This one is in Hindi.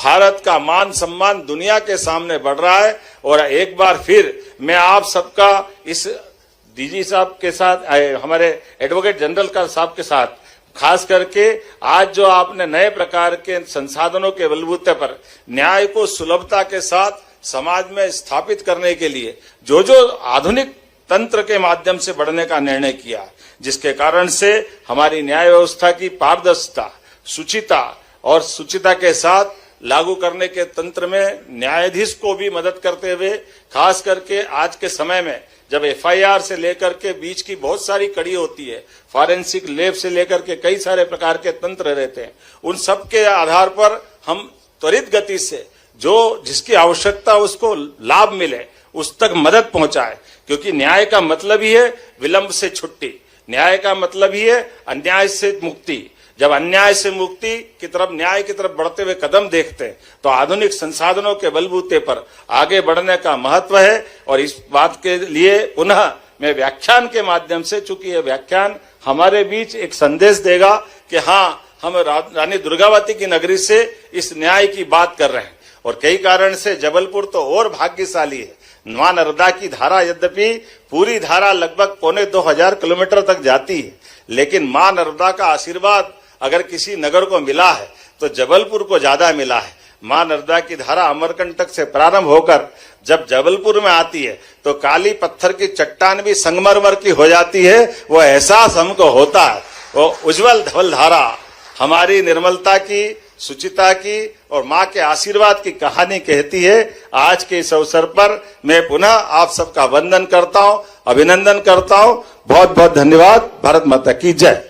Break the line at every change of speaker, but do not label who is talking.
भारत का मान सम्मान दुनिया के सामने बढ़ रहा है। और एक बार फिर मैं आप सबका इस डीजी साहब के साथ, हमारे एडवोकेट जनरल का साहब के साथ, खास करके आज जो आपने नए प्रकार के संसाधनों के बलबूते पर न्याय को सुलभता के साथ समाज में स्थापित करने के लिए जो जो आधुनिक तंत्र के माध्यम से बढ़ने का निर्णय किया, जिसके कारण से हमारी न्याय व्यवस्था की पारदर्शिता, शुचिता और शुचिता के साथ लागू करने के तंत्र में न्यायाधीश को भी मदद करते हुए, खास करके आज के समय में जब एफआईआर से लेकर के बीच की बहुत सारी कड़ी होती है, फॉरेंसिक लैब से लेकर के कई सारे प्रकार के तंत्र रहते हैं, उन सब के आधार पर हम त्वरित गति से जो जिसकी आवश्यकता उसको लाभ मिले उस तक मदद पहुंचाए। क्योंकि न्याय का मतलब ही है विलंब से छुट्टी, न्याय का मतलब ही है अन्याय से मुक्ति। जब अन्याय से मुक्ति की तरफ, न्याय की तरफ बढ़ते हुए कदम देखते हैं तो आधुनिक संसाधनों के बलबूते पर आगे बढ़ने का महत्व है। और इस बात के लिए पुनः मैं व्याख्यान के माध्यम से, चूंकि यह व्याख्यान हमारे बीच एक संदेश देगा कि हाँ, हम रानी दुर्गावती की नगरी से इस न्याय की बात कर रहे हैं। और कई कारण से जबलपुर तो और भाग्यशाली है। मां नर्मदा की धारा, यद्यपि पूरी धारा लगभग 2500 किलोमीटर तक जाती है, लेकिन मां नर्मदा का आशीर्वाद अगर किसी नगर को मिला है तो जबलपुर को ज्यादा मिला है। मां नर्मदा की धारा अमरकंटक से प्रारंभ होकर जब जबलपुर में आती है तो काली पत्थर की चट्टान भी संगमरमर की हो जाती है। वो एहसास हमको होता है। वो उज्जवल धवल धारा हमारी निर्मलता की, शुचिता की और मां के आशीर्वाद की कहानी कहती है। आज के इस अवसर पर मैं पुनः आप सबका वंदन करता हूं, अभिनंदन करता हूं। बहुत बहुत धन्यवाद। भारत माता की जय।